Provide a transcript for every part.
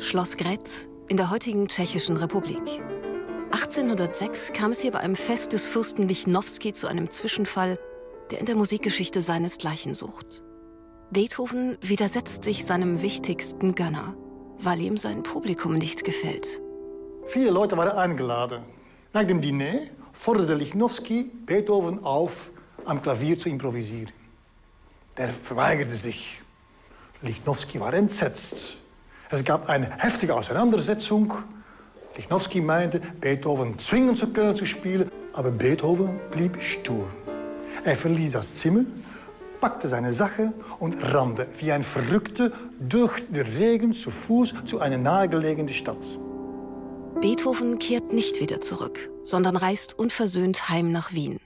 Schloss Grätz in der heutigen Tschechischen Republik. 1806 kam es hier bei einem Fest des Fürsten Lichnowsky zu einem Zwischenfall, der in der Musikgeschichte seinesgleichen sucht. Beethoven widersetzt sich seinem wichtigsten Gönner, weil ihm sein Publikum nicht gefällt. Viele Leute waren eingeladen. Nach dem Diner forderte Lichnowsky Beethoven auf, am Klavier zu improvisieren. Der verweigerte sich. Lichnowsky war entsetzt. Es gab eine heftige Auseinandersetzung. Lichnowsky meinte, Beethoven zwingen zu können zu spielen, aber Beethoven blieb stur. Er verließ das Zimmer, packte seine Sache und rannte wie ein Verrückter durch den Regen zu Fuß zu einer nahegelegenen Stadt. Beethoven kehrt nicht wieder zurück, sondern reist unversöhnt heim nach Wien.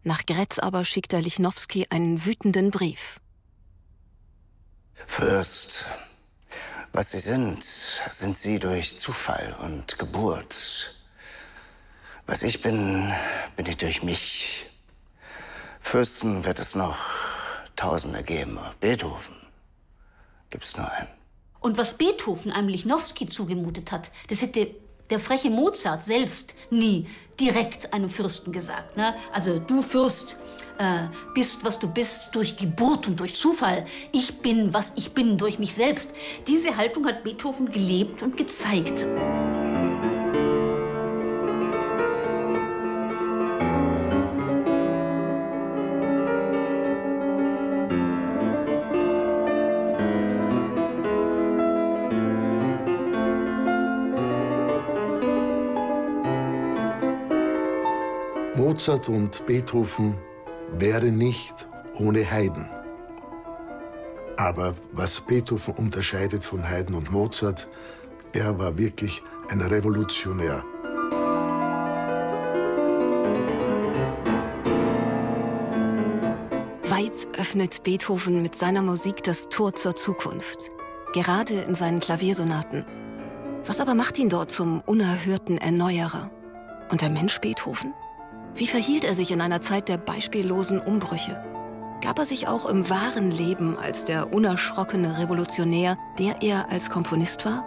Nach Grätz aber schickt er Lichnowsky einen wütenden Brief. Fürst, was Sie sind Sie durch Zufall und Geburt. Was ich bin ich durch mich. Fürsten wird es noch Tausende geben. Beethoven gibt's nur einen. Und was Beethoven einem Lichnowsky zugemutet hat, das hätte der freche Mozart selbst nie direkt einem Fürsten gesagt. Ne? Also du Fürst bist, was du bist, durch Geburt und durch Zufall. Ich bin, was ich bin, durch mich selbst. Diese Haltung hat Beethoven gelebt und gezeigt. Mozart und Beethoven wären nicht ohne Haydn. Aber was Beethoven unterscheidet von Haydn und Mozart, er war wirklich ein Revolutionär. Weit öffnet Beethoven mit seiner Musik das Tor zur Zukunft, gerade in seinen Klaviersonaten. Was aber macht ihn dort zum unerhörten Erneuerer? Und der Mensch Beethoven? Wie verhielt er sich in einer Zeit der beispiellosen Umbrüche? Gab er sich auch im wahren Leben als der unerschrockene Revolutionär, der er als Komponist war?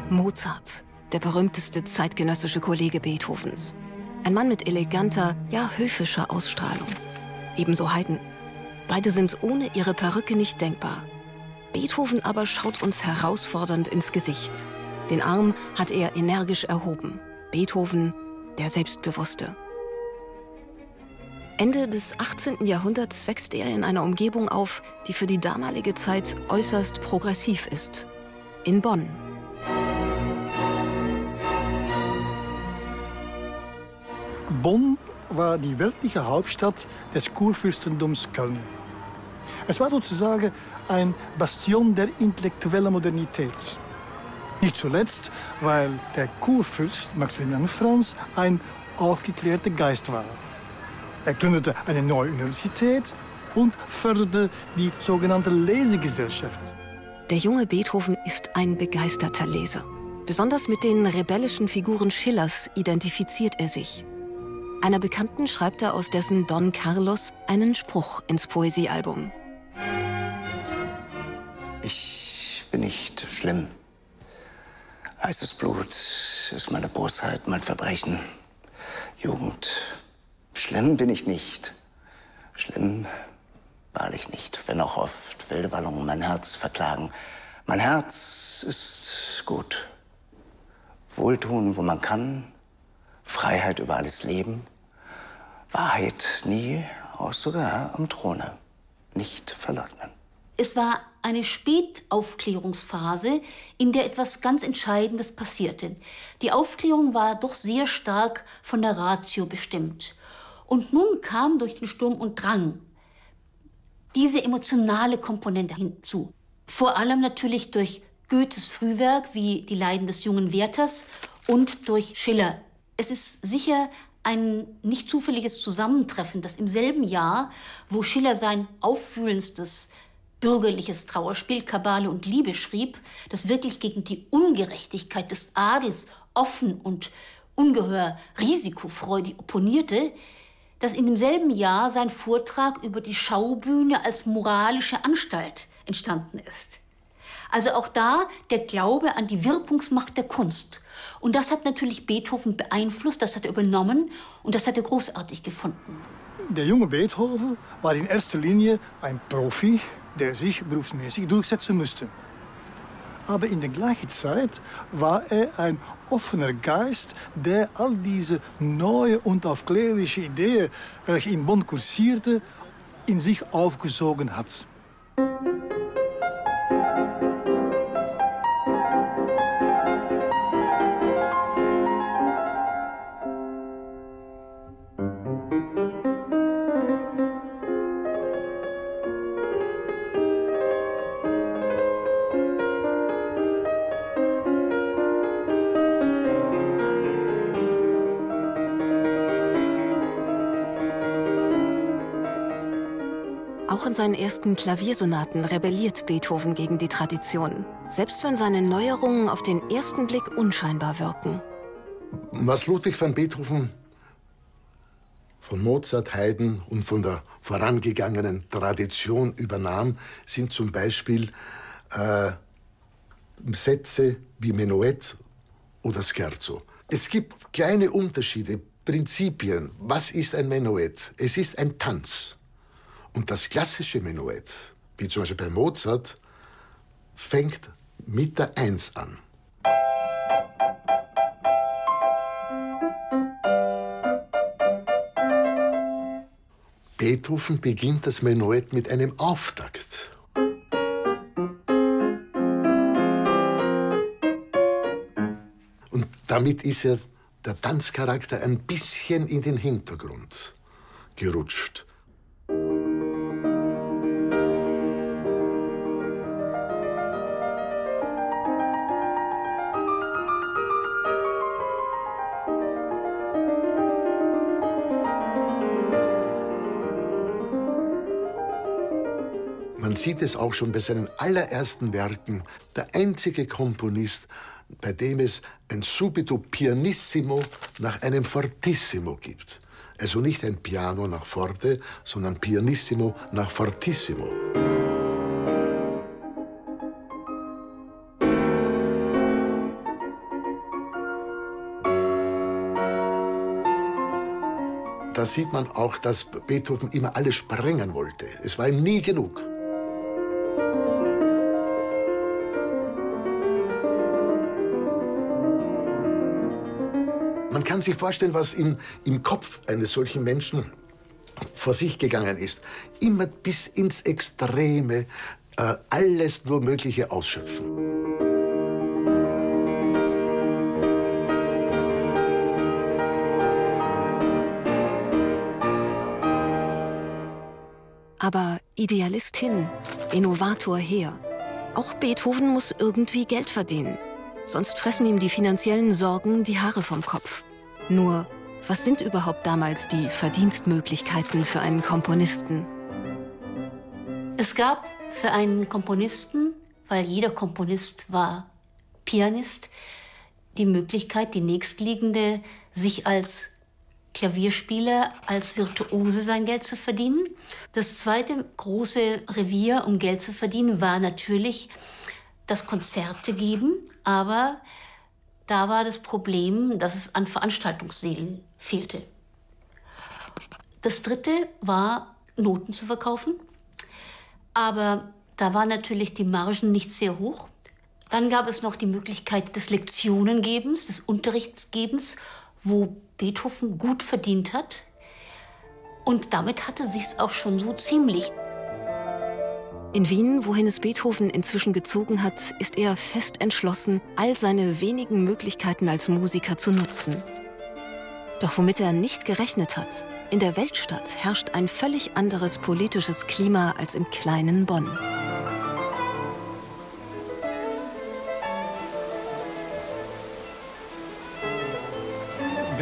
Mozart, der berühmteste zeitgenössische Kollege Beethovens. Ein Mann mit eleganter, ja höfischer Ausstrahlung. Ebenso Haydn. Beide sind ohne ihre Perücke nicht denkbar. Beethoven aber schaut uns herausfordernd ins Gesicht. Den Arm hat er energisch erhoben. Beethoven, der Selbstbewusste. Ende des 18. Jahrhunderts wächst er in einer Umgebung auf, die für die damalige Zeit äußerst progressiv ist. In Bonn. Bonn war die weltliche Hauptstadt des Kurfürstentums Köln. Es war sozusagen ein Bastion der intellektuellen Modernität. Nicht zuletzt, weil der Kurfürst Maximilian Franz ein aufgeklärter Geist war. Er gründete eine neue Universität und förderte die sogenannte Lesegesellschaft. Der junge Beethoven ist ein begeisterter Leser. Besonders mit den rebellischen Figuren Schillers identifiziert er sich. Einer Bekannten schreibt er aus dessen Don Carlos einen Spruch ins Poesiealbum. Ich bin nicht schlimm. Heißes Blut ist meine Bosheit, mein Verbrechen. Jugend. Schlimm bin ich nicht. Schlimm wahrlich nicht, wenn auch oft wilde Wallungen mein Herz verklagen. Mein Herz ist gut. Wohltun, wo man kann. Freiheit über alles Leben. Wahrheit nie, auch sogar am Throne. Nicht verleugnen. Es war eine Spätaufklärungsphase, in der etwas ganz Entscheidendes passierte. Die Aufklärung war doch sehr stark von der Ratio bestimmt. Und nun kam durch den Sturm und Drang diese emotionale Komponente hinzu. Vor allem natürlich durch Goethes Frühwerk wie Die Leiden des jungen Werthers und durch Schiller. Es ist sicher ein nicht zufälliges Zusammentreffen, dass im selben Jahr, wo Schiller sein aufwühlendstes bürgerliches Trauerspiel Kabale und Liebe schrieb, das wirklich gegen die Ungerechtigkeit des Adels offen und ungeheuer risikofreudig opponierte, dass in demselben Jahr sein Vortrag über die Schaubühne als moralische Anstalt entstanden ist. Also auch da der Glaube an die Wirkungsmacht der Kunst. Und das hat natürlich Beethoven beeinflusst, das hat er übernommen und das hat er großartig gefunden. Der junge Beethoven war in erster Linie ein Profi, der sich berufsmäßig durchsetzen musste. Aber in der gleichen Zeit war er ein offener Geist, der all diese neue und aufklärerische Ideen, welche in Bonn kursierte, in sich aufgesogen hat. Auch in seinen ersten Klaviersonaten rebelliert Beethoven gegen die Tradition, selbst wenn seine Neuerungen auf den ersten Blick unscheinbar wirken. Was Ludwig van Beethoven von Mozart, Haydn und von der vorangegangenen Tradition übernahm, sind zum Beispiel Sätze wie Menuett oder Scherzo. Es gibt kleine Unterschiede, Prinzipien. Was ist ein Menuett? Es ist ein Tanz. Und das klassische Menuett, wie zum Beispiel bei Mozart, fängt mit der Eins an. Beethoven beginnt das Menuett mit einem Auftakt. Und damit ist ja der Tanzcharakter ein bisschen in den Hintergrund gerutscht. Man sieht es auch schon bei seinen allerersten Werken. Der einzige Komponist, bei dem es ein Subito Pianissimo nach einem Fortissimo gibt. Also nicht ein Piano nach Forte, sondern Pianissimo nach Fortissimo. Da sieht man auch, dass Beethoven immer alles sprengen wollte. Es war ihm nie genug. Man kann sich vorstellen, was im Kopf eines solchen Menschen vor sich gegangen ist. Immer bis ins Extreme, alles nur Mögliche ausschöpfen. Aber Idealist hin, Innovator her. Auch Beethoven muss irgendwie Geld verdienen. Sonst fressen ihm die finanziellen Sorgen die Haare vom Kopf. Nur, was sind überhaupt damals die Verdienstmöglichkeiten für einen Komponisten? Es gab für einen Komponisten, weil jeder Komponist war Pianist, die Möglichkeit, die nächstliegende, sich als Klavierspieler, als Virtuose sein Geld zu verdienen. Das zweite große Revier, um Geld zu verdienen, war natürlich das Konzerte geben, aber da war das Problem, dass es an Veranstaltungssälen fehlte. Das dritte war, Noten zu verkaufen, aber da waren natürlich die Margen nicht sehr hoch. Dann gab es noch die Möglichkeit des Lektionengebens, des Unterrichtsgebens, wo Beethoven gut verdient hat. Und damit hatte sich's auch schon so ziemlich. In Wien, wohin es Beethoven inzwischen gezogen hat, ist er fest entschlossen, all seine wenigen Möglichkeiten als Musiker zu nutzen. Doch womit er nicht gerechnet hat, in der Weltstadt herrscht ein völlig anderes politisches Klima als im kleinen Bonn.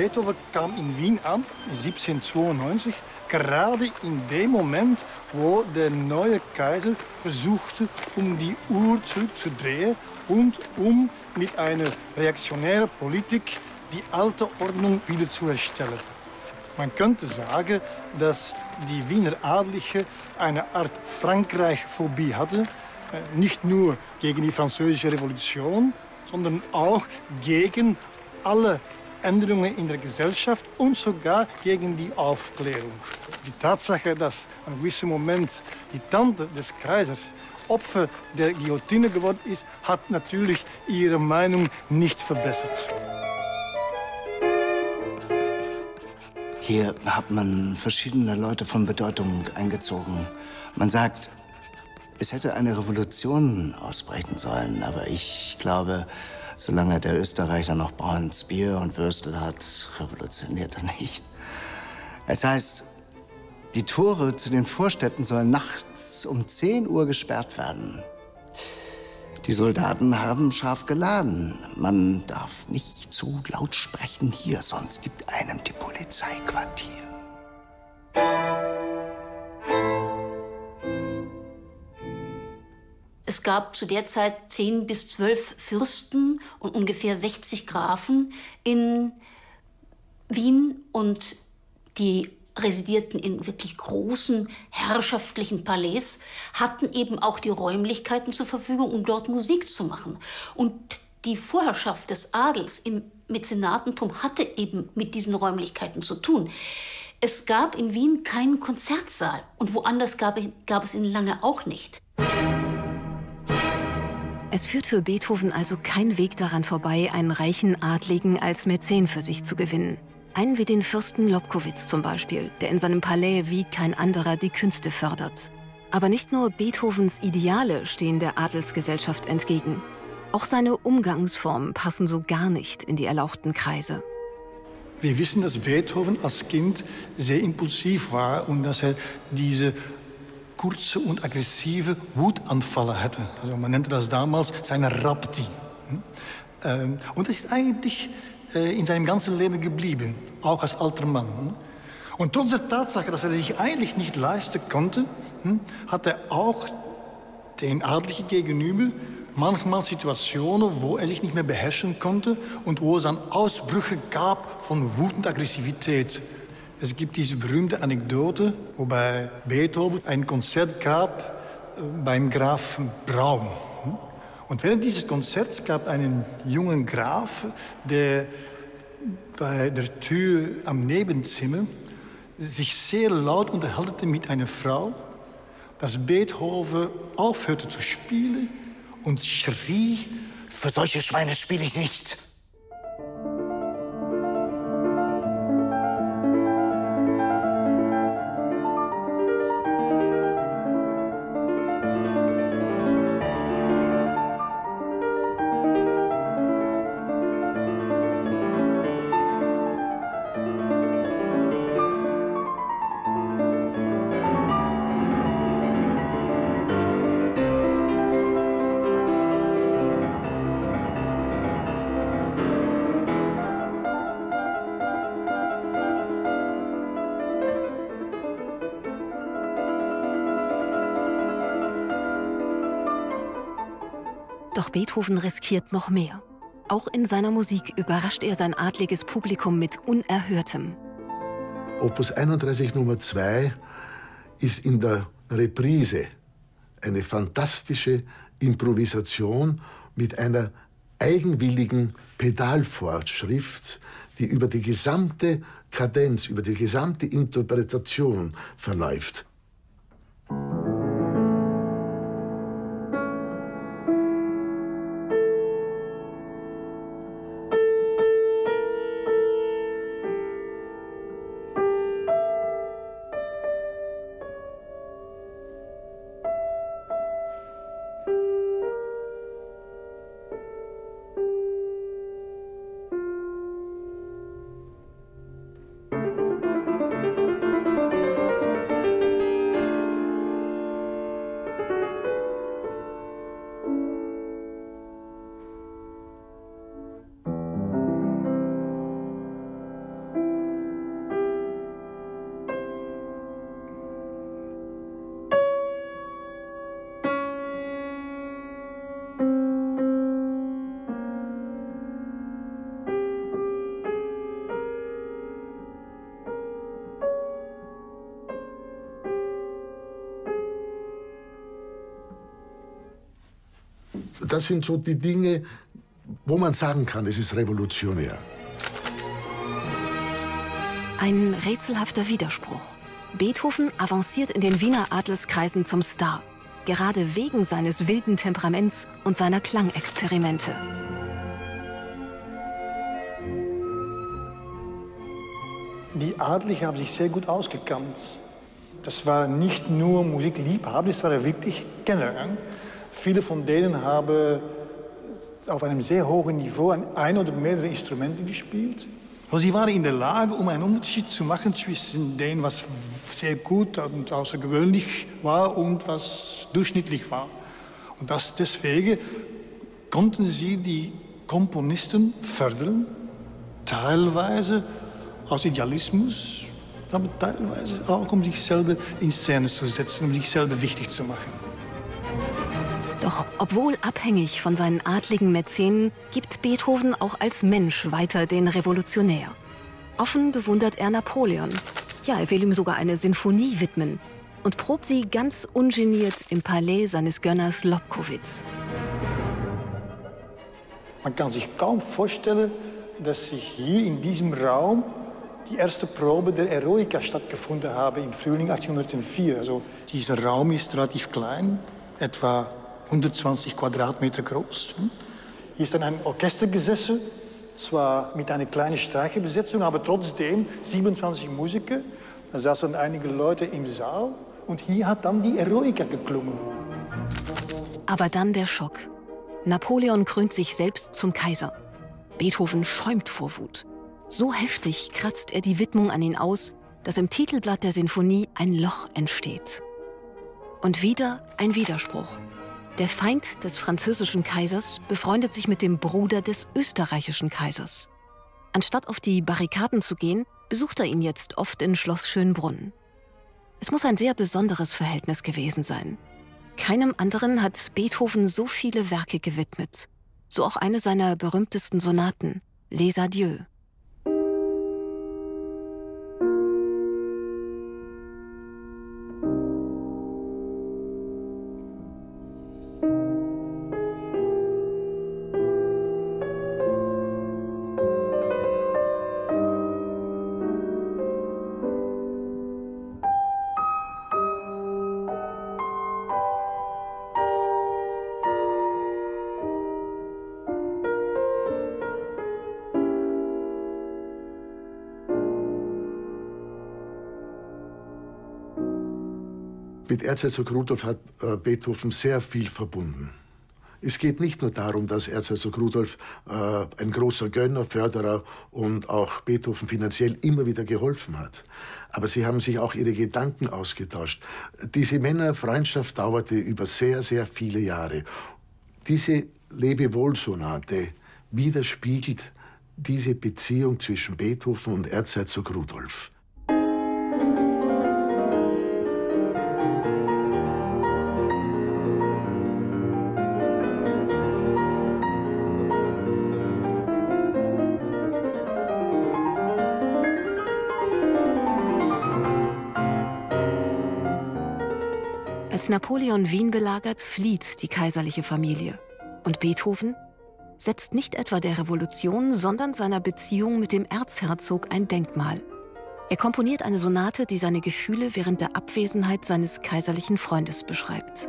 Beethoven kam in Wien an, 1792, gerade in dem Moment, wo der neue Kaiser versuchte, die Uhr zurückzudrehen und mit einer reaktionären Politik die alte Ordnung wiederzuherstellen. Man könnte sagen, dass die Wiener Adlige eine Art Frankreich-Phobie hatten. Nicht nur gegen die Französische Revolution, sondern auch gegen alle Änderungen in der Gesellschaft und sogar gegen die Aufklärung. Die Tatsache, dass an einem gewissen Moment die Tante des Kaisers Opfer der Guillotine geworden ist, hat natürlich ihre Meinung nicht verbessert. Hier hat man verschiedene Leute von Bedeutung eingezogen. Man sagt, es hätte eine Revolution ausbrechen sollen, aber ich glaube, solange der Österreicher noch braunes Bier und Würstel hat, revolutioniert er nicht. Es heißt, die Tore zu den Vorstädten sollen nachts um 10 Uhr gesperrt werden. Die Soldaten haben scharf geladen. Man darf nicht zu laut sprechen hier, sonst gibt einem die Polizei Quartier. Es gab zu der Zeit 10 bis 12 Fürsten und ungefähr 60 Grafen in Wien und die residierten in wirklich großen herrschaftlichen Palais, hatten eben auch die Räumlichkeiten zur Verfügung, um dort Musik zu machen. Und die Vorherrschaft des Adels im Mäzenatentum hatte eben mit diesen Räumlichkeiten zu tun. Es gab in Wien keinen Konzertsaal und woanders gab es ihn lange auch nicht. Es führt für Beethoven also kein Weg daran vorbei, einen reichen Adligen als Mäzen für sich zu gewinnen. Einen wie den Fürsten Lobkowitz zum Beispiel, der in seinem Palais wie kein anderer die Künste fördert. Aber nicht nur Beethovens Ideale stehen der Adelsgesellschaft entgegen. Auch seine Umgangsformen passen so gar nicht in die erlauchten Kreise. Wir wissen, dass Beethoven als Kind sehr impulsiv war und dass er diese kurze und aggressive Wutanfälle hatte. Also man nannte das damals seine Rapti. Und das ist eigentlich in seinem ganzen Leben geblieben, auch als alter Mann. Und trotz der Tatsache, dass er sich eigentlich nicht leisten konnte, hat er auch den Adligen gegenüber manchmal Situationen, wo er sich nicht mehr beherrschen konnte und wo es dann Ausbrüche gab von Wut und Aggressivität. Es gibt diese berühmte Anekdote, wo bei Beethoven ein Konzert gab beim Grafen Braun. Und während dieses Konzerts gab einen jungen Graf, der bei der Tür am Nebenzimmer sich sehr laut unterhielt mit einer Frau, dass Beethoven aufhörte zu spielen und schrie: Für solche Schweine spiele ich nicht. Doch Beethoven riskiert noch mehr. Auch in seiner Musik überrascht er sein adliges Publikum mit Unerhörtem. Opus 31 Nummer 2 ist in der Reprise eine fantastische Improvisation mit einer eigenwilligen Pedalfortschrift, die über die gesamte Kadenz, über die gesamte Interpretation verläuft. das sind so die Dinge, wo man sagen kann, es ist revolutionär. Ein rätselhafter Widerspruch. Beethoven avanciert in den Wiener Adelskreisen zum Star, gerade wegen seines wilden Temperaments und seiner Klangexperimente. Die Adligen haben sich sehr gut ausgekannt. Das waren nicht nur Musikliebhaber, das waren wirklich Kenner. Viele von denen haben auf einem sehr hohen Niveau ein oder mehrere Instrumente gespielt. Also sie waren in der Lage, um einen Unterschied zu machen zwischen dem, was sehr gut und außergewöhnlich war und was durchschnittlich war. Und deswegen konnten sie die Komponisten fördern, teilweise aus Idealismus, aber teilweise auch, um sich selber in Szene zu setzen, um sich selber wichtig zu machen. Doch obwohl abhängig von seinen adligen Mäzenen, gibt Beethoven auch als Mensch weiter den Revolutionär. Offen bewundert er Napoleon. Ja, er will ihm sogar eine Sinfonie widmen und probt sie ganz ungeniert im Palais seines Gönners Lobkowitz. Man kann sich kaum vorstellen, dass sich hier in diesem Raum die erste Probe der Eroica stattgefunden habe im Frühling 1804. Also dieser Raum ist relativ klein, etwa 120 Quadratmeter groß. Hier ist dann ein Orchester gesessen, zwar mit einer kleinen Streicherbesetzung, aber trotzdem 27 Musiker. Da saßen einige Leute im Saal und hier hat dann die Eroica geklungen. Aber dann der Schock. Napoleon krönt sich selbst zum Kaiser. Beethoven schäumt vor Wut. So heftig kratzt er die Widmung an ihn aus, dass im Titelblatt der Sinfonie ein Loch entsteht. Und wieder ein Widerspruch. Der Feind des französischen Kaisers befreundet sich mit dem Bruder des österreichischen Kaisers. Anstatt auf die Barrikaden zu gehen, besucht er ihn jetzt oft in Schloss Schönbrunn. Es muss ein sehr besonderes Verhältnis gewesen sein. Keinem anderen hat Beethoven so viele Werke gewidmet. So auch eine seiner berühmtesten Sonaten, Les Adieux. Mit Erzherzog Rudolf hat Beethoven sehr viel verbunden. Es geht nicht nur darum, dass Erzherzog Rudolf ein großer Gönner, Förderer und auch Beethoven finanziell immer wieder geholfen hat. Aber sie haben sich auch ihre Gedanken ausgetauscht. Diese Männerfreundschaft dauerte über sehr, sehr viele Jahre. Diese Lebewohl-Sonate widerspiegelt diese Beziehung zwischen Beethoven und Erzherzog Rudolf. Als Napoleon Wien belagert, flieht die kaiserliche Familie. Und Beethoven setzt nicht etwa der Revolution, sondern seiner Beziehung mit dem Erzherzog ein Denkmal. Er komponiert eine Sonate, die seine Gefühle während der Abwesenheit seines kaiserlichen Freundes beschreibt.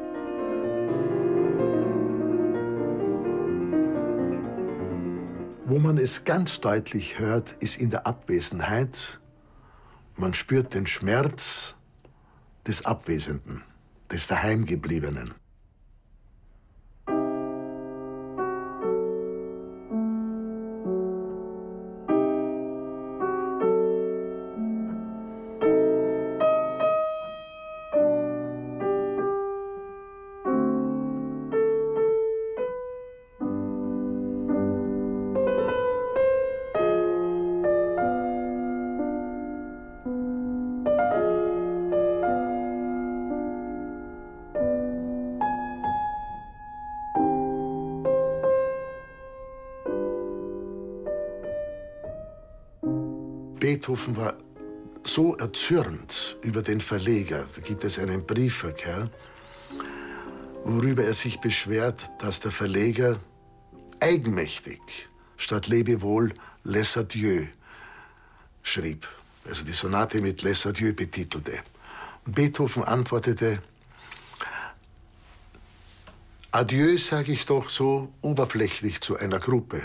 Wo man es ganz deutlich hört, ist in der Abwesenheit. Man spürt den Schmerz des Abwesenden, des Daheimgebliebenen. Beethoven war so erzürnt über den Verleger, da gibt es einen Briefverkehr, worüber er sich beschwert, dass der Verleger eigenmächtig statt Lebewohl Les Adieux schrieb, also die Sonate mit Les Adieux betitelte. Und Beethoven antwortete: Adieu sage ich doch so oberflächlich zu einer Gruppe,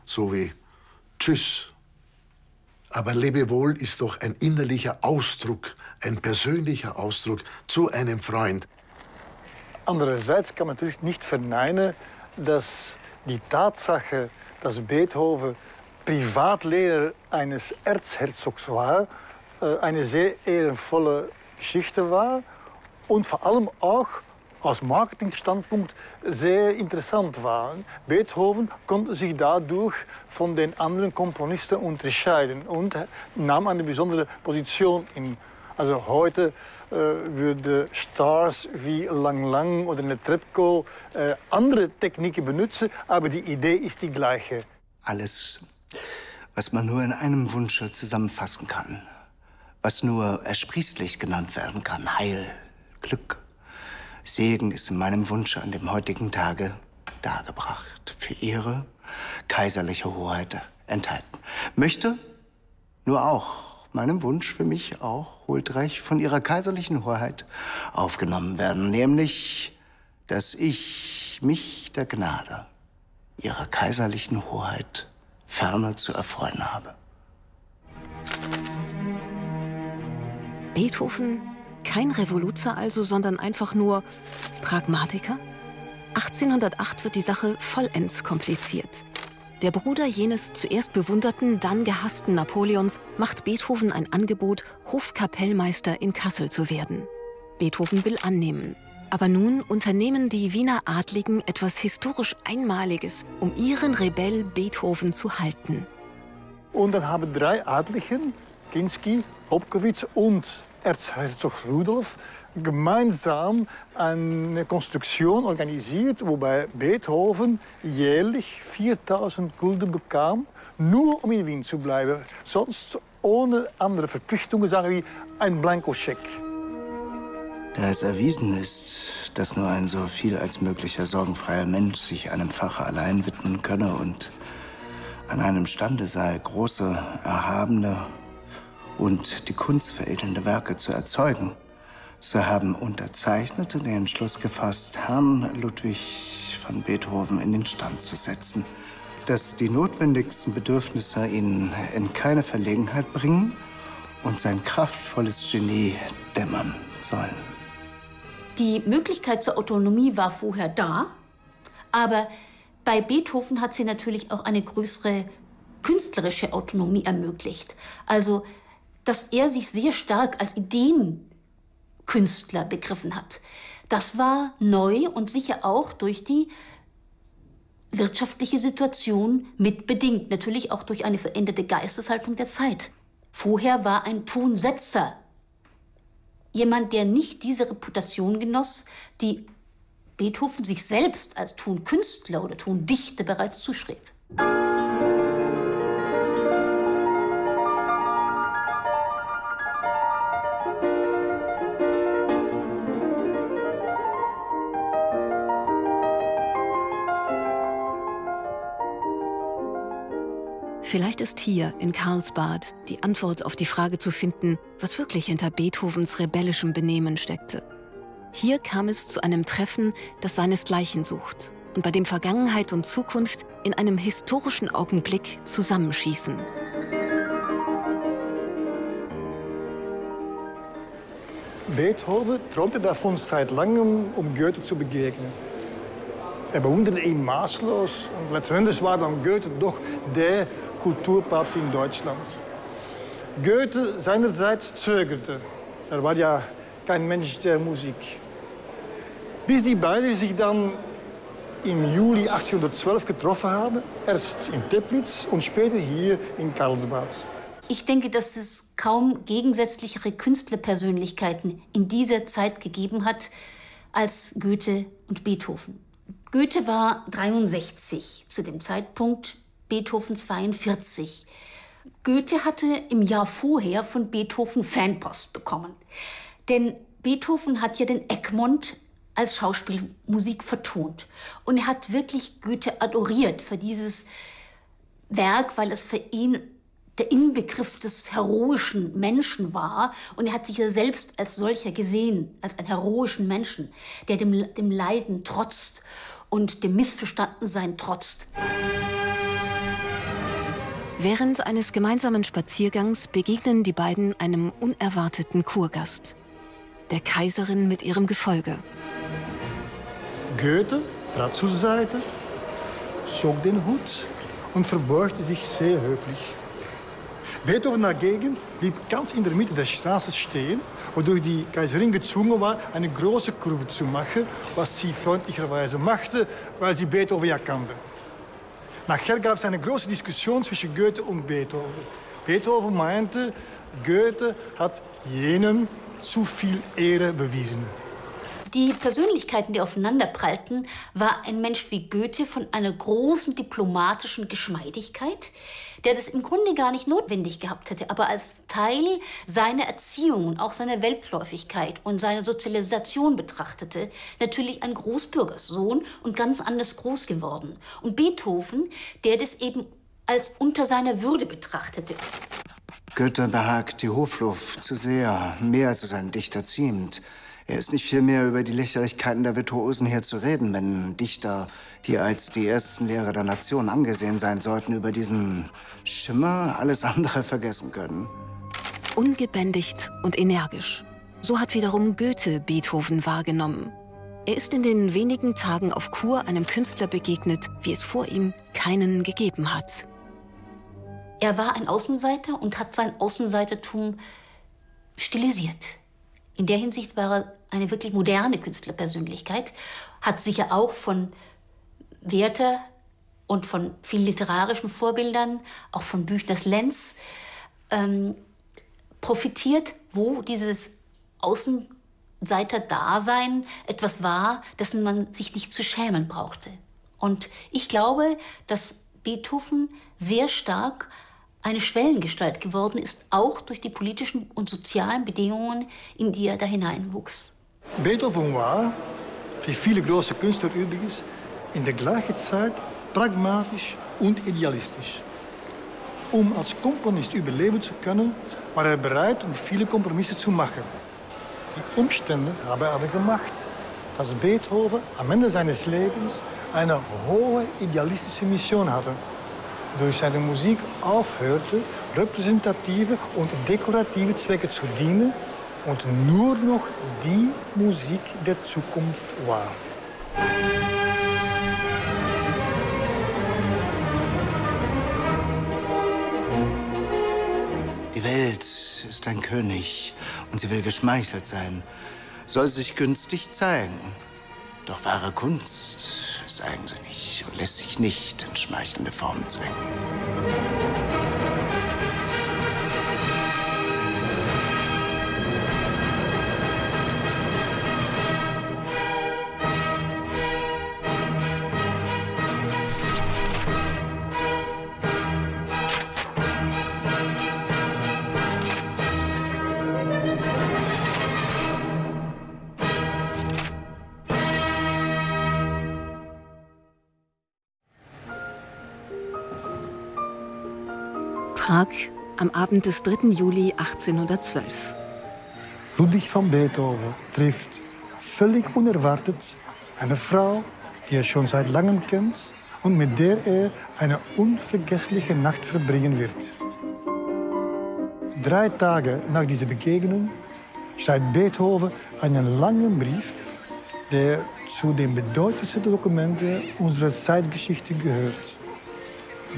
so wie Tschüss. Aber Lebewohl ist doch ein innerlicher Ausdruck, ein persönlicher Ausdruck zu einem Freund. Andererseits kann man natürlich nicht verneinen, dass die Tatsache, dass Beethoven Privatlehrer eines Erzherzogs war, eine sehr ehrenvolle Geschichte war und vor allem auch aus Marketingstandpunkt sehr interessant war. Beethoven konnte sich dadurch von den anderen Komponisten unterscheiden und nahm eine besondere Position in. Also heute würde Stars wie Lang Lang oder Netrebko andere Techniken benutzen, aber die Idee ist die gleiche. Alles, was man nur in einem Wunsche zusammenfassen kann, was nur ersprießlich genannt werden kann, Heil, Glück, Segen ist in meinem Wunsch an dem heutigen Tage dargebracht, für Ihre kaiserliche Hoheit enthalten. Möchte nur auch meinem Wunsch für mich auch huldreich von Ihrer kaiserlichen Hoheit aufgenommen werden, nämlich, dass ich mich der Gnade Ihrer kaiserlichen Hoheit ferner zu erfreuen habe. Beethoven, kein Revoluzer also, sondern einfach nur Pragmatiker? 1808 wird die Sache vollends kompliziert. Der Bruder jenes zuerst bewunderten, dann gehassten Napoleons macht Beethoven ein Angebot, Hofkapellmeister in Kassel zu werden. Beethoven will annehmen. Aber nun unternehmen die Wiener Adligen etwas historisch Einmaliges, um ihren Rebell Beethoven zu halten. Und dann haben 3 Adligen, Kinsky, Lobkowitz und Erzherzog Rudolf, gemeinsam eine Konstruktion organisiert, wobei Beethoven jährlich 4.000 Gulden bekam, nur um in Wien zu bleiben. Sonst ohne andere Verpflichtungen, sagen wir, ein Blankoscheck. Da es erwiesen ist, dass nur ein so viel als möglicher sorgenfreier Mensch sich einem Fache allein widmen könne und an einem stande sei, große, erhabene und die Kunst veredelnde Werke zu erzeugen, so haben Unterzeichnete den Entschluss gefasst, Herrn Ludwig van Beethoven in den Stand zu setzen, dass die notwendigsten Bedürfnisse ihn in keine Verlegenheit bringen und sein kraftvolles Genie dämmern sollen. Die Möglichkeit zur Autonomie war vorher da, aber bei Beethoven hat sie natürlich auch eine größere künstlerische Autonomie ermöglicht. Also, dass er sich sehr stark als Ideenkünstler begriffen hat. Das war neu und sicher auch durch die wirtschaftliche Situation mitbedingt. Natürlich auch durch eine veränderte Geisteshaltung der Zeit. Vorher war ein Tonsetzer jemand, der nicht diese Reputation genoss, die Beethoven sich selbst als Tonkünstler oder Tondichter bereits zuschrieb. Vielleicht ist hier in Karlsbad die Antwort auf die Frage zu finden, was wirklich hinter Beethovens rebellischem Benehmen steckte. Hier kam es zu einem Treffen, das seinesgleichen sucht und bei dem Vergangenheit und Zukunft in einem historischen Augenblick zusammenschießen. Beethoven träumte davon seit langem, um Goethe zu begegnen. Er bewunderte ihn maßlos und letztendlich war dann Goethe doch der Kulturpapst in Deutschland. Goethe seinerseits zögerte. Er war ja kein Mensch der Musik. Bis die beiden sich dann im Juli 1812 getroffen haben. Erst in Teplitz und später hier in Karlsbad. Ich denke, dass es kaum gegensätzlichere Künstlerpersönlichkeiten in dieser Zeit gegeben hat als Goethe und Beethoven. Goethe war 63 zu dem Zeitpunkt, Beethoven 42. Goethe hatte im Jahr vorher von Beethoven Fanpost bekommen. Denn Beethoven hat ja den Egmont als Schauspielmusik vertont. Und er hat wirklich Goethe adoriert für dieses Werk, weil es für ihn der Inbegriff des heroischen Menschen war. Und er hat sich ja selbst als solcher gesehen, als einen heroischen Menschen, der dem Leiden trotzt und dem Missverstandensein trotzt. Während eines gemeinsamen Spaziergangs begegnen die beiden einem unerwarteten Kurgast. Der Kaiserin mit ihrem Gefolge. Goethe trat zur Seite, zog den Hut und verbeugte sich sehr höflich. Beethoven dagegen blieb ganz in der Mitte der Straße stehen, wodurch die Kaiserin gezwungen war, eine große Kurve zu machen, was sie freundlicherweise machte, weil sie Beethoven ja kannte. Nachher gab es eine große Diskussion zwischen Goethe und Beethoven. Beethoven meinte, Goethe hat jenen zu viel Ehre bewiesen. Die Persönlichkeiten, die aufeinanderprallten, war ein Mensch wie Goethe von einer großen diplomatischen Geschmeidigkeit, der das im Grunde gar nicht notwendig gehabt hätte, aber als Teil seiner Erziehung und auch seiner Weltläufigkeit und seiner Sozialisation betrachtete, natürlich ein Großbürgerssohn und ganz anders groß geworden. Und Beethoven, der das eben als unter seiner Würde betrachtete. Goethe behagt die Hofluft zu sehr, mehr als es einem Dichter ziemt. Er ist nicht viel mehr über die Lächerlichkeiten der Virtuosen her zu reden, wenn Dichter, die als die ersten Lehrer der Nation angesehen sein sollten, über diesen Schimmer alles andere vergessen können. Ungebändigt und energisch. So hat wiederum Goethe Beethoven wahrgenommen. Er ist in den wenigen Tagen auf Kur einem Künstler begegnet, wie es vor ihm keinen gegeben hat. Er war ein Außenseiter und hat sein Außenseitertum stilisiert. In der Hinsicht war er eine wirklich moderne Künstlerpersönlichkeit, hat sicher auch von Werther und von vielen literarischen Vorbildern, auch von Büchners Lenz, profitiert, wo dieses Außenseiter-Dasein etwas war, dessen man sich nicht zu schämen brauchte. Und ich glaube, dass Beethoven sehr stark eine Schwellengestalt geworden ist, auch durch die politischen und sozialen Bedingungen, in die er da hineinwuchs. Beethoven war, wie viele große Künstler übrigens, in der gleichen Zeit pragmatisch und idealistisch. Um als Komponist überleben zu können, war er bereit, viele Kompromisse zu machen. Die Umstände haben aber gemacht, dass Beethoven am Ende seines Lebens eine hohe idealistische Mission hatte. Durch seine Musik aufhörte, repräsentative und dekorative Zwecke zu dienen und nur noch die Musik der Zukunft war. Die Welt ist ein König und sie will geschmeichelt sein, soll sich günstig zeigen. Doch wahre Kunst ist eigensinnig und lässt sich nicht in schmeichelnde Formen zwängen. Prag am Abend des 3. Juli 1812. Ludwig van Beethoven trifft völlig unerwartet eine Frau, die er schon seit langem kennt und mit der er eine unvergessliche Nacht verbringen wird. 3 Tage nach dieser Begegnung schreibt Beethoven einen langen Brief, der zu den bedeutendsten Dokumenten unserer Zeitgeschichte gehört.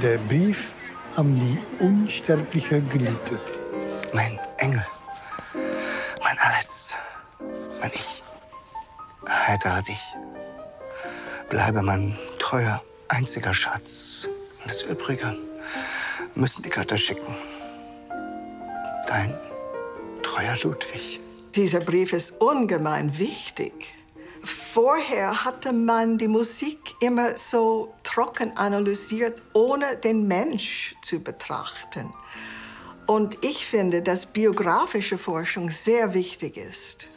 Der Brief an die unsterbliche Geliebte. Mein Engel, mein Alles, mein Ich, heitere dich. Bleibe mein treuer, einziger Schatz. Und das Übrige müssen die Götter schicken. Dein treuer Ludwig. Dieser Brief ist ungemein wichtig. Vorher hatte man die Musik immer so trocken analysiert, ohne den Mensch zu betrachten. Und ich finde, dass biografische Forschung sehr wichtig ist.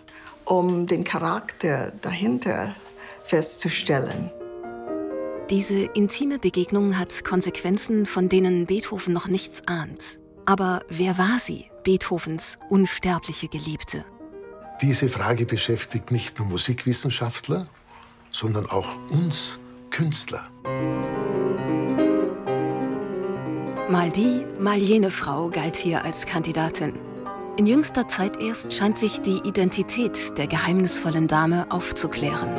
um den Charakter dahinter festzustellen. Diese intime Begegnung hat Konsequenzen, von denen Beethoven noch nichts ahnt. Aber wer war sie, Beethovens unsterbliche Geliebte? Diese Frage beschäftigt nicht nur Musikwissenschaftler, sondern auch uns Künstler. Mal die, mal jene Frau galt hier als Kandidatin. In jüngster Zeit erst scheint sich die Identität der geheimnisvollen Dame aufzuklären.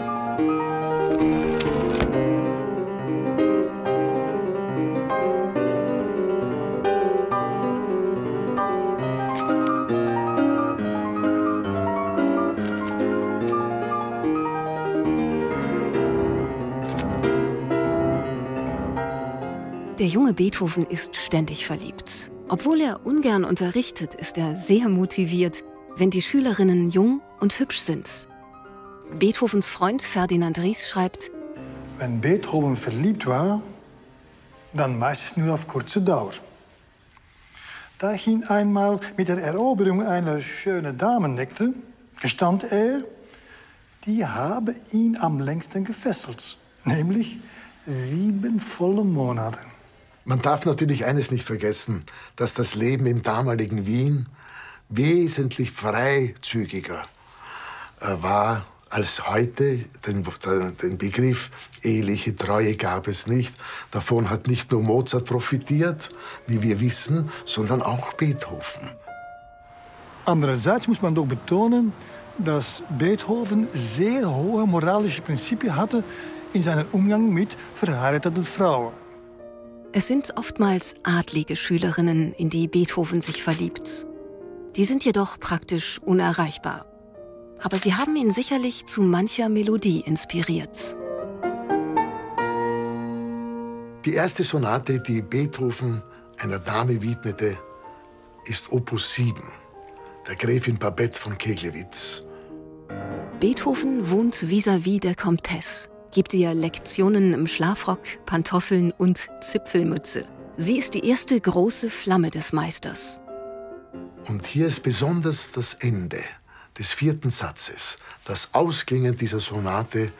Der junge Beethoven ist ständig verliebt. Obwohl er ungern unterrichtet, ist er sehr motiviert, wenn die Schülerinnen jung und hübsch sind. Beethovens Freund Ferdinand Ries schreibt: Wenn Beethoven verliebt war, dann meistens nur auf kurze Dauer. Da ich ihn einmal mit der Eroberung einer schönen Dame neckte, gestand er, die habe ihn am längsten gefesselt, nämlich 7 volle Monate. Man darf natürlich eines nicht vergessen, dass das Leben im damaligen Wien wesentlich freizügiger war als heute. Den Begriff eheliche Treue gab es nicht. Davon hat nicht nur Mozart profitiert, wie wir wissen, sondern auch Beethoven. Andererseits muss man doch betonen, dass Beethoven sehr hohe moralische Prinzipien hatte in seinem Umgang mit verheirateten Frauen. Es sind oftmals adlige Schülerinnen, in die Beethoven sich verliebt. Die sind jedoch praktisch unerreichbar. Aber sie haben ihn sicherlich zu mancher Melodie inspiriert. Die erste Sonate, die Beethoven einer Dame widmete, ist Opus 7, der Gräfin Babette von Keglewitz. Beethoven wohnt vis-à-vis der Comtesse, gibt ihr Lektionen im Schlafrock, Pantoffeln und Zipfelmütze. Sie ist die erste große Flamme des Meisters. Und hier ist besonders das Ende des 4. Satzes, das Ausklingen dieser Sonate,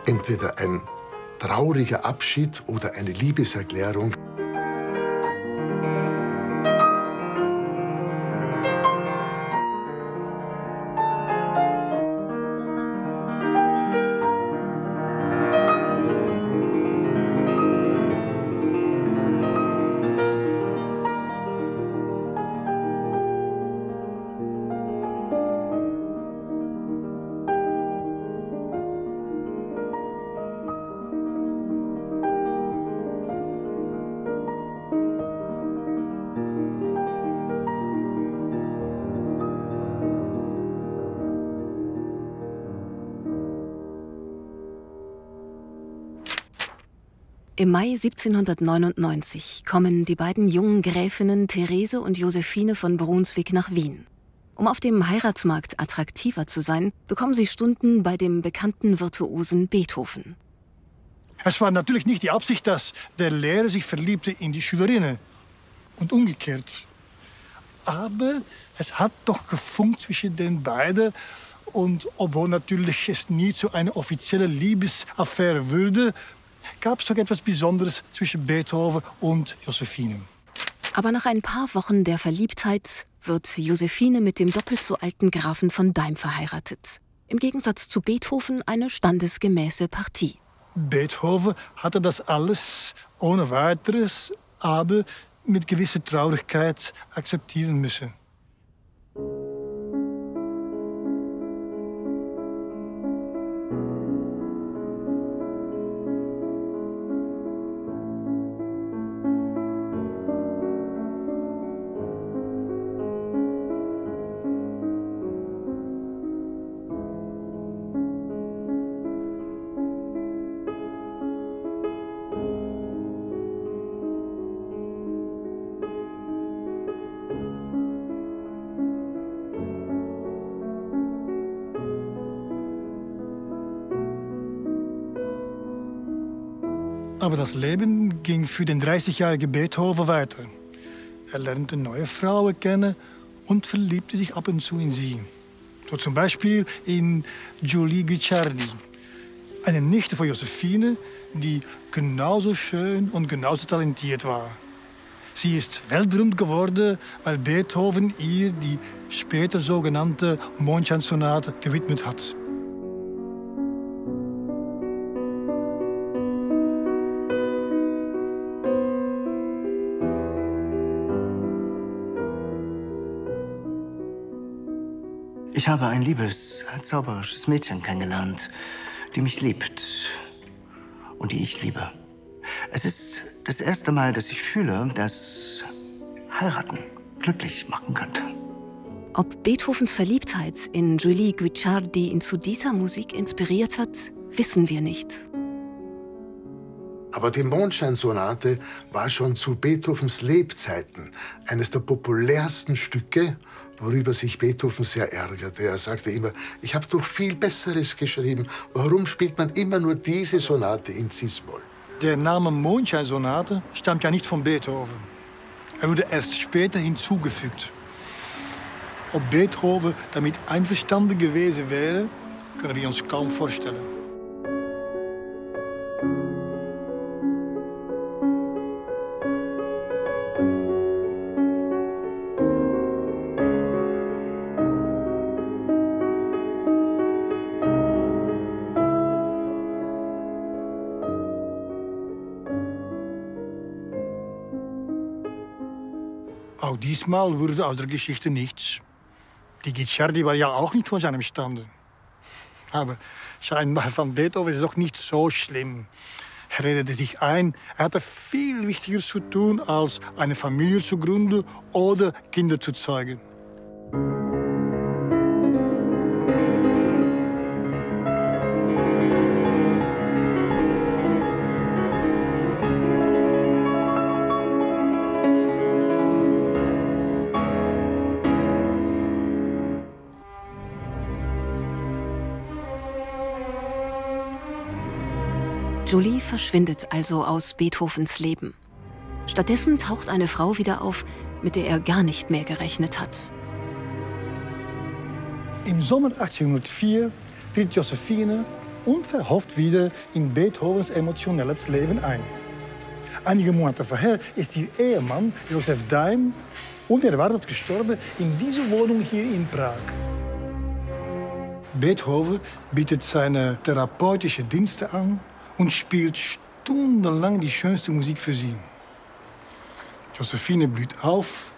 entweder ein trauriger Abschied oder eine Liebeserklärung. Im Mai 1799 kommen die beiden jungen Gräfinnen Therese und Josephine von Brunswick nach Wien. Um auf dem Heiratsmarkt attraktiver zu sein, bekommen sie Stunden bei dem bekannten Virtuosen Beethoven. Es war natürlich nicht die Absicht, dass der Lehrer sich verliebte in die Schülerinnen und umgekehrt. Aber es hat doch gefunkt zwischen den beiden. Und obwohl natürlich es nie zu einer offiziellen Liebesaffäre würde, gab es doch etwas Besonderes zwischen Beethoven und Josephine. Aber nach ein paar Wochen der Verliebtheit wird Josephine mit dem doppelt so alten Grafen von Daim verheiratet. Im Gegensatz zu Beethoven eine standesgemäße Partie. Beethoven hatte das alles ohne weiteres, aber mit gewisser Traurigkeit akzeptieren müssen. Aber das Leben ging für den 30-jährigen Beethoven weiter. Er lernte neue Frauen kennen und verliebte sich ab und zu in sie. So zum Beispiel in Julie Guicciardi, eine Nichte von Josephine, die genauso schön und genauso talentiert war. Sie ist weltberühmt geworden, weil Beethoven ihr die später sogenannte Mondscheinsonate gewidmet hat. Ich habe ein liebes, zauberisches Mädchen kennengelernt, die mich liebt und die ich liebe. Es ist das erste Mal, dass ich fühle, dass heiraten glücklich machen könnte. Ob Beethovens Verliebtheit in Julie Guicciardi ihn zu dieser Musik inspiriert hat, wissen wir nicht. Aber die Mondscheinsonate war schon zu Beethovens Lebzeiten eines der populärsten Stücke, worüber sich Beethoven sehr ärgerte. Er sagte immer, ich habe doch viel Besseres geschrieben. Warum spielt man immer nur diese Sonate in Cis-Moll? Der Name Mondscheinsonate stammt ja nicht von Beethoven. Er wurde erst später hinzugefügt. Ob Beethoven damit einverstanden gewesen wäre, können wir uns kaum vorstellen. Auch diesmal wurde aus der Geschichte nichts. Die Guicciardi war ja auch nicht von seinem Stande. Aber scheinbar fand Beethoven es auch nicht so schlimm. Er redete sich ein, er hatte viel Wichtigeres zu tun, als eine Familie zu gründen oder Kinder zu zeugen. Julie verschwindet also aus Beethovens Leben. Stattdessen taucht eine Frau wieder auf, mit der er gar nicht mehr gerechnet hat. Im Sommer 1804 tritt Josephine unverhofft wieder in Beethovens emotionelles Leben ein. Einige Monate vorher ist ihr Ehemann Joseph Daim unerwartet gestorben in dieser Wohnung hier in Prag. Beethoven bietet seine therapeutischen Dienste an und spielt stundenlang die schönste Musik für sie. Josephine blüht auf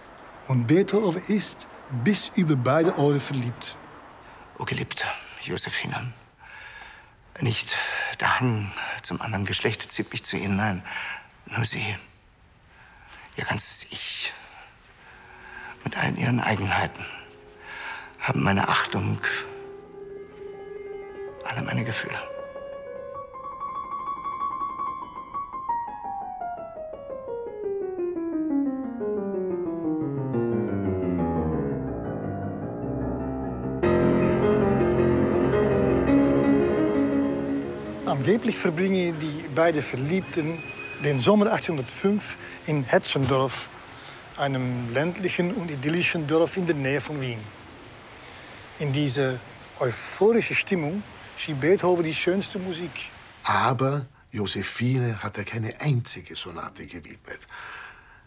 und Beethoven ist bis über beide Ohren verliebt. Oh, geliebte Josephine, nicht der Hang zum anderen Geschlecht zieht mich zu Ihnen, nein, nur Sie, Ihr ganzes Ich, mit allen Ihren Eigenheiten, haben meine Achtung, alle meine Gefühle. Angeblich verbringen die beiden Verliebten den Sommer 1805 in Hetzendorf, einem ländlichen und idyllischen Dorf in der Nähe von Wien. In dieser euphorischen Stimmung schrieb Beethoven die schönste Musik. Aber Josephine hat er keine einzige Sonate gewidmet.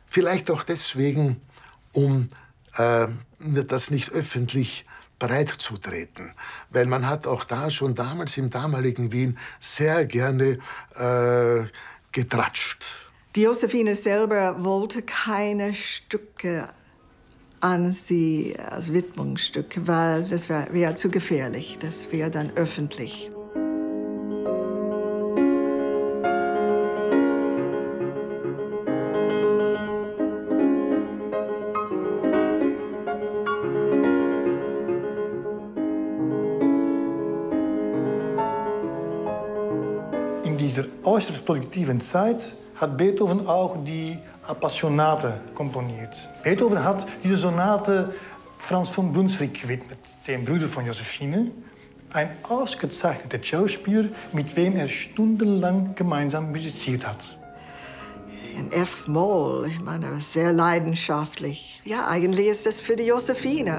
Vielleicht auch deswegen, um das nicht öffentlich breit zu treten. Weil man hat auch da schon damals im damaligen Wien sehr gerne getratscht. Die Josephine selber wollte keine Stücke an sie als Widmungsstück, weil das wäre zu gefährlich. Das wäre dann öffentlich. In dieser äußerst produktiven Zeit hat Beethoven auch die Appassionate komponiert. Beethoven hat diese Sonate Franz von Brunswick gewidmet, dem Bruder von Josephine, ein ausgezeichneter Cellospieler, mit wem er stundenlang gemeinsam musiziert hat. In F-Moll, ich meine, sehr leidenschaftlich. Ja, eigentlich ist das für die Josephine.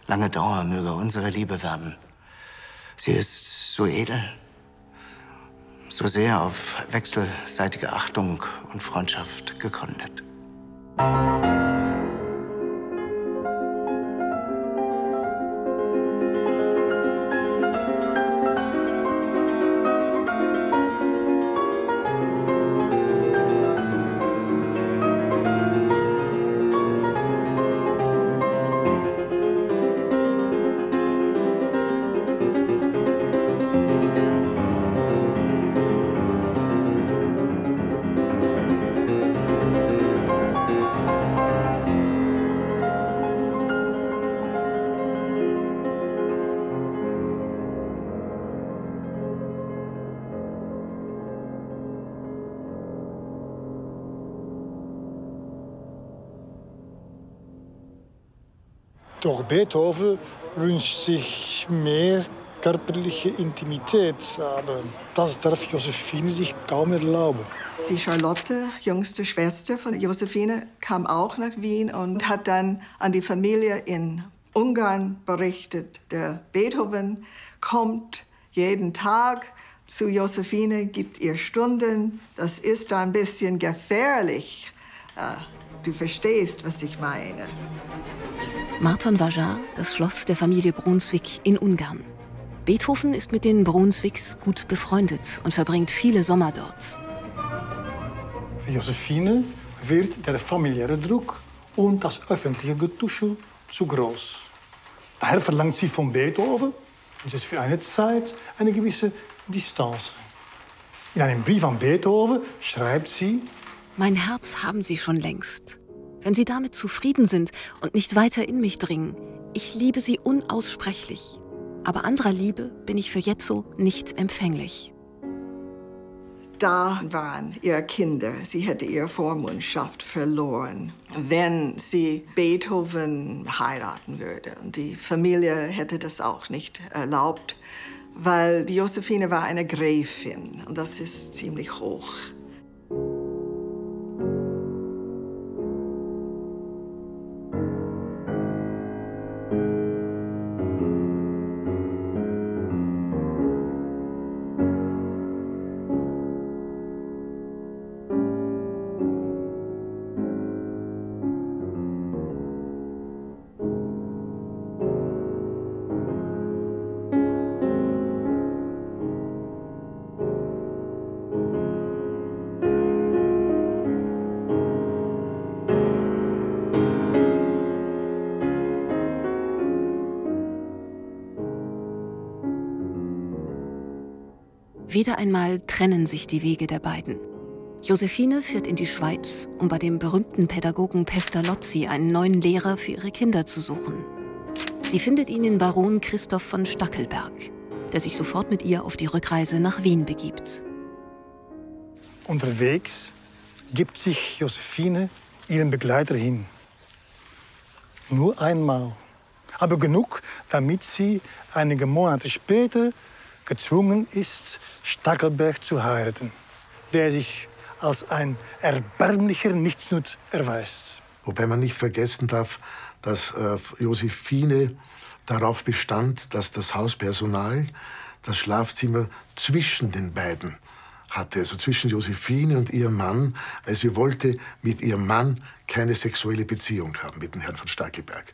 lange Dauer möge unsere Liebe werden. Sie ist so edel, so sehr auf wechselseitige Achtung und Freundschaft gegründet. Doch Beethoven wünscht sich mehr körperliche Intimität, aber das darf Josephine sich kaum erlauben. Die Charlotte, jüngste Schwester von Josephine, kam auch nach Wien und hat dann an die Familie in Ungarn berichtet. Der Beethoven kommt jeden Tag zu Josephine, gibt ihr Stunden. Das ist ein bisschen gefährlich. Du verstehst, was ich meine. Marton Vajár, das Schloss der Familie Brunswick in Ungarn. Beethoven ist mit den Brunswicks gut befreundet und verbringt viele Sommer dort. Für Josephine wird der familiäre Druck und das öffentliche Getuschel zu groß. Daher verlangt sie von Beethoven, und das für eine Zeit, eine gewisse Distanz. In einem Brief an Beethoven schreibt sie: Mein Herz haben Sie schon längst. Wenn Sie damit zufrieden sind und nicht weiter in mich dringen, ich liebe Sie unaussprechlich. Aber anderer Liebe bin ich für jetzo nicht empfänglich. Da waren ihre Kinder. Sie hätte ihre Vormundschaft verloren, wenn sie Beethoven heiraten würde. Und die Familie hätte das auch nicht erlaubt, weil die Josephine war eine Gräfin. Und das ist ziemlich hoch. Wieder einmal trennen sich die Wege der beiden. Josephine fährt in die Schweiz, um bei dem berühmten Pädagogen Pestalozzi einen neuen Lehrer für ihre Kinder zu suchen. Sie findet ihn in Baron Christoph von Stackelberg, der sich sofort mit ihr auf die Rückreise nach Wien begibt. Unterwegs gibt sich Josephine ihren Begleiter hin. Nur einmal, aber genug, damit sie einige Monate später gezwungen ist, Stackelberg zu heiraten, der sich als ein erbärmlicher Nichtsnutz erweist. Wobei man nicht vergessen darf, dass Josephine darauf bestand, dass das Hauspersonal das Schlafzimmer zwischen den beiden hatte, also zwischen Josephine und ihrem Mann, weil sie wollte mit ihrem Mann keine sexuelle Beziehung haben, mit dem Herrn von Stackelberg.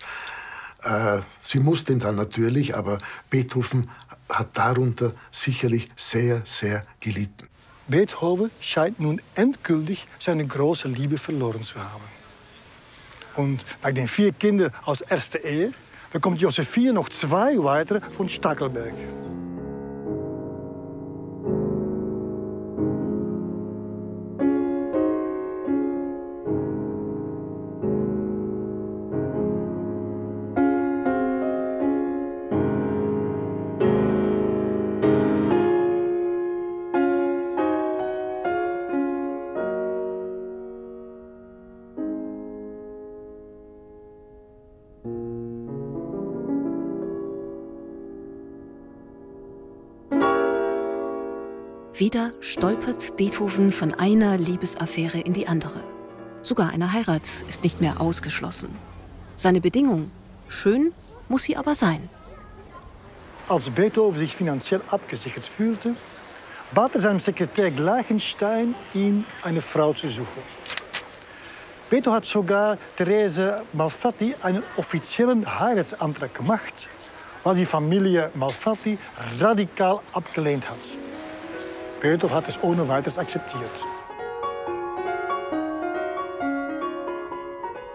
Sie musste ihn dann natürlich, aber Beethoven hat darunter sicherlich sehr, sehr gelitten. Beethoven scheint nun endgültig seine große Liebe verloren zu haben. Und nach den 4 Kindern aus erster Ehe bekommt Josephine noch 2 weitere von Stackelberg. Wieder stolpert Beethoven von einer Liebesaffäre in die andere. Sogar eine Heirat ist nicht mehr ausgeschlossen. Seine Bedingung: schön, muss sie aber sein. Als Beethoven sich finanziell abgesichert fühlte, bat er seinem Sekretär Gleichenstein, ihm eine Frau zu suchen. Beethoven hat sogar Therese Malfatti einen offiziellen Heiratsantrag gemacht, was die Familie Malfatti radikal abgelehnt hat. Beethoven hat es ohne weiteres akzeptiert.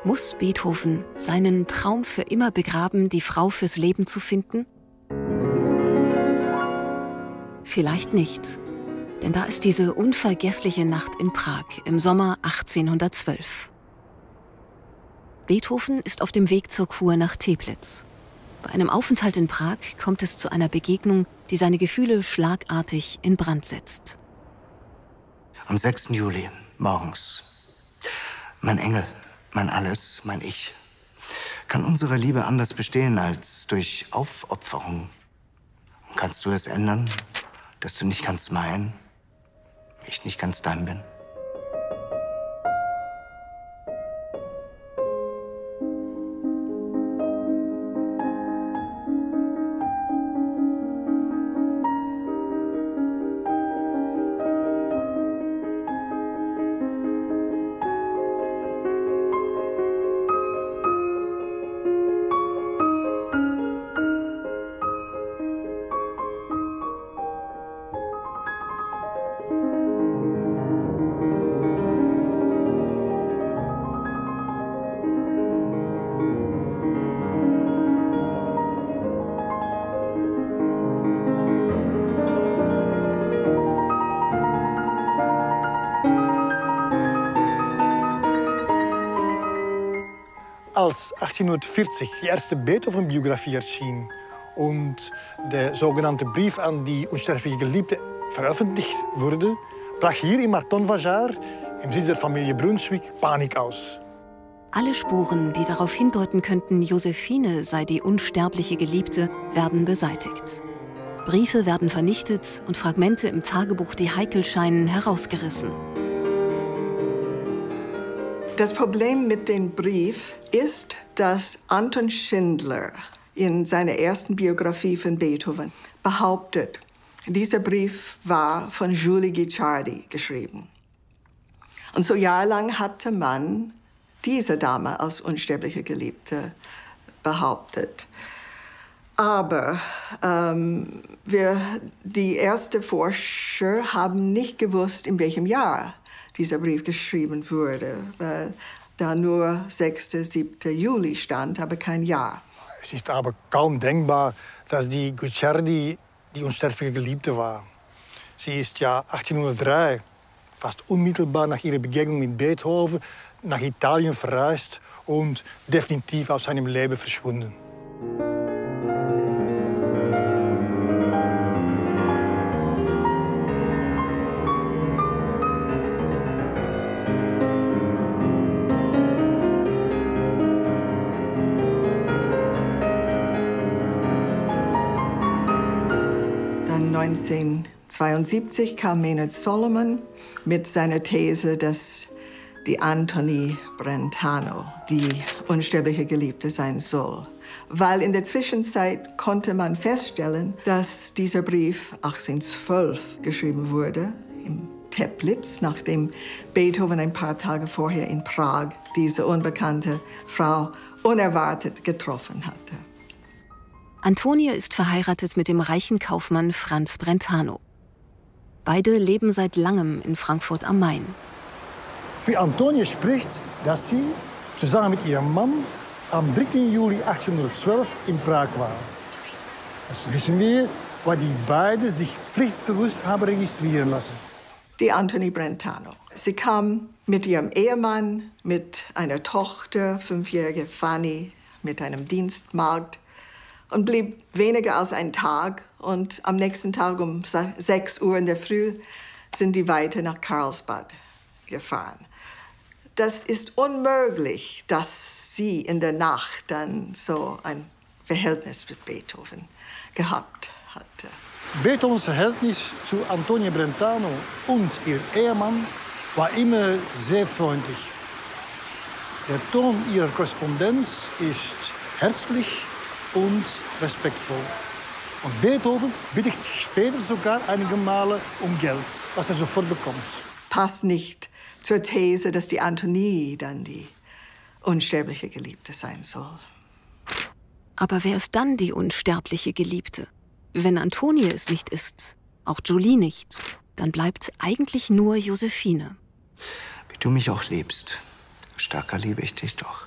Muss Beethoven seinen Traum für immer begraben, die Frau fürs Leben zu finden? Vielleicht nicht, denn da ist diese unvergessliche Nacht in Prag im Sommer 1812. Beethoven ist auf dem Weg zur Kur nach Teplitz. Bei einem Aufenthalt in Prag kommt es zu einer Begegnung, die seine Gefühle schlagartig in Brand setzt. Am 6. Juli, morgens. Mein Engel, mein Alles, mein Ich. Kann unsere Liebe anders bestehen als durch Aufopferung? Kannst du es ändern, dass du nicht ganz mein, ich nicht ganz dein bin? Als 1840 die erste Beethoven-Biografie erschien und der sogenannte Brief an die unsterbliche Geliebte veröffentlicht wurde, brach hier im Marton-Vajar, im Sitz der Familie Brunswick, Panik aus. Alle Spuren, die darauf hindeuten könnten, Josephine sei die unsterbliche Geliebte, werden beseitigt. Briefe werden vernichtet und Fragmente im Tagebuch, die heikel scheinen, herausgerissen. Das Problem mit dem Brief ist, dass Anton Schindler in seiner ersten Biografie von Beethoven behauptet, dieser Brief war von Julie Guicciardi geschrieben. Und so jahrelang hatte man diese Dame als unsterbliche Geliebte behauptet. Aber die ersten Forscher haben nicht gewusst, in welchem Jahr dieser Brief geschrieben wurde, weil da nur 6. 7. Juli stand, aber kein Jahr. Es ist aber kaum denkbar, dass die Guicciardi die unsterbliche Geliebte war. Sie ist ja 1803, fast unmittelbar nach ihrer Begegnung mit Beethoven, nach Italien verreist und definitiv aus seinem Leben verschwunden. Dann 1972 kam Maynard Solomon mit seiner These, dass die Antonie Brentano die unsterbliche Geliebte sein soll. Weil in der Zwischenzeit konnte man feststellen, dass dieser Brief 1812 geschrieben wurde, in Teplitz, nachdem Beethoven ein paar Tage vorher in Prag diese unbekannte Frau unerwartet getroffen hatte. Antonie ist verheiratet mit dem reichen Kaufmann Franz Brentano. Beide leben seit langem in Frankfurt am Main. Für Antonie spricht, dass sie zusammen mit ihrem Mann am 3. Juli 1812 in Prag war. Das wissen wir, weil die beiden sich pflichtbewusst haben registrieren lassen. Die Antonie Brentano. Sie kam mit ihrem Ehemann, mit einer Tochter, 5-jährige Fanny, mit einem Dienstmagd und blieb weniger als einen Tag. Und am nächsten Tag um 6 Uhr in der Früh sind die weiter nach Karlsbad gefahren. Das ist unmöglich, dass sie in der Nacht dann so ein Verhältnis mit Beethoven gehabt hatte. Beethovens Verhältnis zu Antonie Brentano und ihrem Ehemann war immer sehr freundlich. Der Ton ihrer Korrespondenz ist herzlich, und respektvoll. Und Beethoven bittet sich später sogar einige Male um Geld, was er sofort bekommt. Passt nicht zur These, dass die Antonie dann die unsterbliche Geliebte sein soll. Aber wer ist dann die unsterbliche Geliebte? Wenn Antonie es nicht ist, auch Julie nicht, dann bleibt eigentlich nur Josephine. Wie du mich auch liebst, stärker liebe ich dich doch.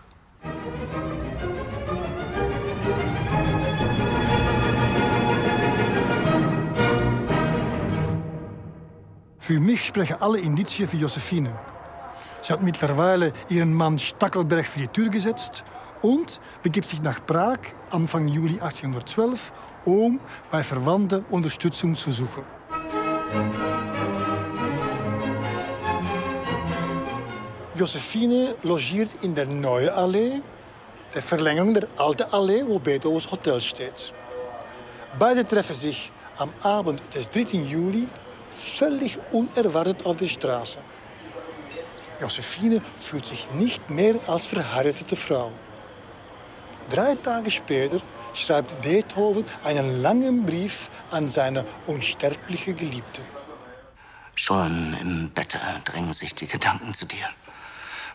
Für mich sprechen alle Indizien für Josephine. Sie hat mittlerweile ihren Mann Stackelberg für die Tür gesetzt und begibt sich nach Prag Anfang Juli 1812, um bei Verwandten Unterstützung zu suchen. Josephine logiert in der Neuen Allee, der Verlängerung der Alten Allee, wo Beethovens Hotel steht. Beide treffen sich am Abend des 3. Juli völlig unerwartet auf der Straße. Josephine fühlt sich nicht mehr als verheiratete Frau. 3 Tage später schreibt Beethoven einen langen Brief an seine unsterbliche Geliebte. Schon im Bette drängen sich die Gedanken zu dir,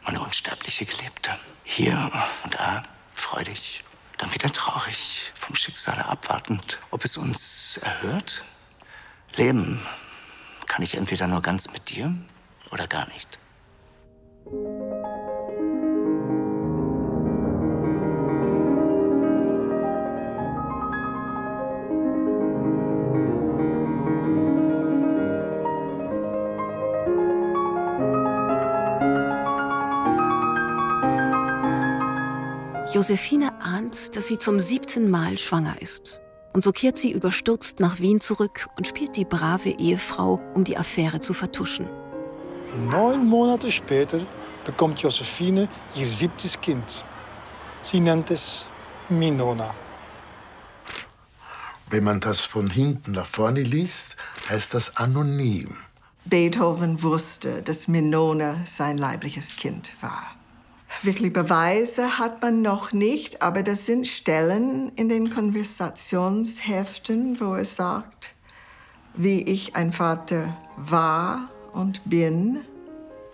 meine unsterbliche Geliebte. Hier und da freudig, dann wieder traurig, vom Schicksale abwartend, ob es uns erhört. Leben kann ich entweder nur ganz mit dir oder gar nicht. Josephine ahnt, dass sie zum 7. Mal schwanger ist. Und so kehrt sie überstürzt nach Wien zurück und spielt die brave Ehefrau, um die Affäre zu vertuschen. 9 Monate später bekommt Josephine ihr 7. Kind. Sie nennt es Minona. Wenn man das von hinten nach vorne liest, heißt das anonym. Beethoven wusste, dass Minona sein leibliches Kind war. Wirklich Beweise hat man noch nicht, aber das sind Stellen in den Konversationsheften, wo es sagt, wie ich ein Vater war und bin.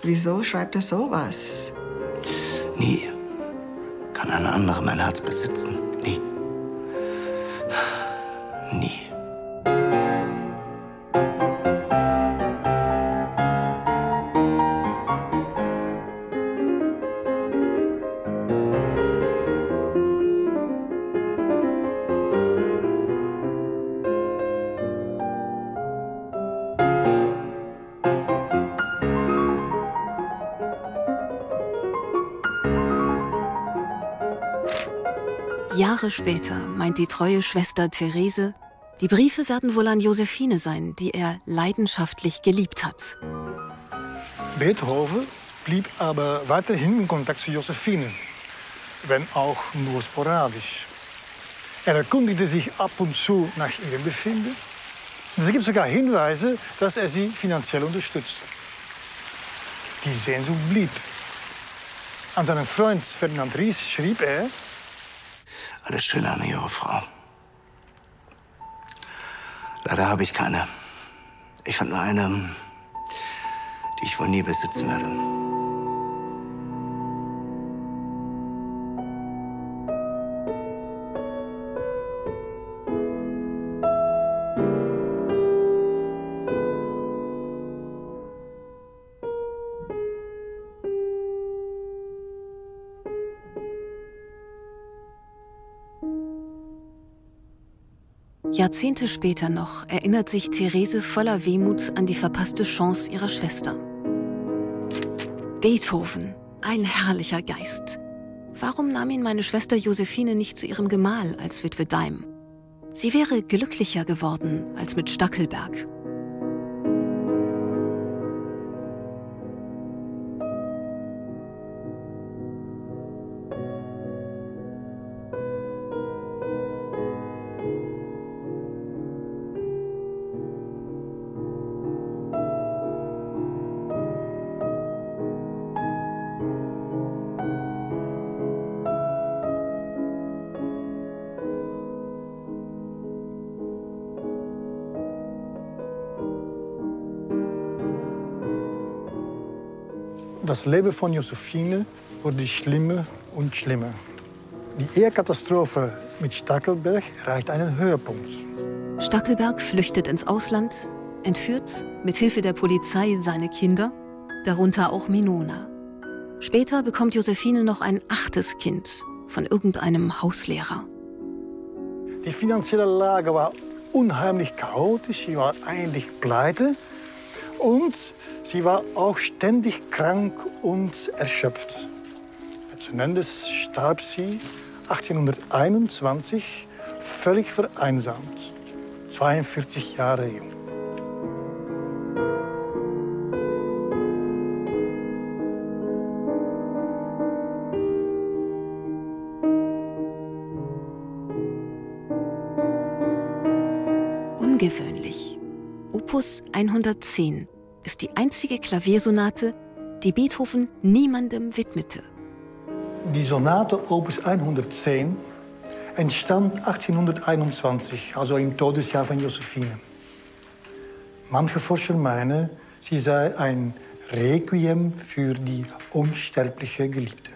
Wieso schreibt er sowas? Nie kann eine andere mein Herz besitzen. Nie. Nie. Jahre später meint die treue Schwester Therese, die Briefe werden wohl an Josephine sein, die er leidenschaftlich geliebt hat. Beethoven blieb aber weiterhin in Kontakt zu Josephine, wenn auch nur sporadisch. Er erkundigte sich ab und zu nach ihrem Befinden. Es gibt sogar Hinweise, dass er sie finanziell unterstützte. Die Sehnsucht blieb. An seinen Freund Ferdinand Ries schrieb er: Alles schön, eine junge Frau. Leider habe ich keine. Ich fand nur eine, die ich wohl nie besitzen werde. Jahrzehnte später noch erinnert sich Therese voller Wehmut an die verpasste Chance ihrer Schwester. Beethoven, ein herrlicher Geist. Warum nahm ihn meine Schwester Josephine nicht zu ihrem Gemahl als Witwe Daim? Sie wäre glücklicher geworden als mit Stackelberg. Das Leben von Josephine wurde schlimmer und schlimmer. Die Ehekatastrophe mit Stackelberg erreicht einen Höhepunkt. Stackelberg flüchtet ins Ausland, entführt mit Hilfe der Polizei seine Kinder, darunter auch Minona. Später bekommt Josephine noch ein 8. Kind von irgendeinem Hauslehrer. Die finanzielle Lage war unheimlich chaotisch, sie war eigentlich pleite und sie war auch ständig krank und erschöpft. Letzten Endes starb sie 1821 völlig vereinsamt, 42 Jahre jung. Ungewöhnlich. Opus 110 ist die einzige Klaviersonate, die Beethoven niemandem widmete. Die Sonate Opus 110 entstand 1821, also im Todesjahr von Josephine. Manche Forscher meinen, sie sei ein Requiem für die unsterbliche Geliebte.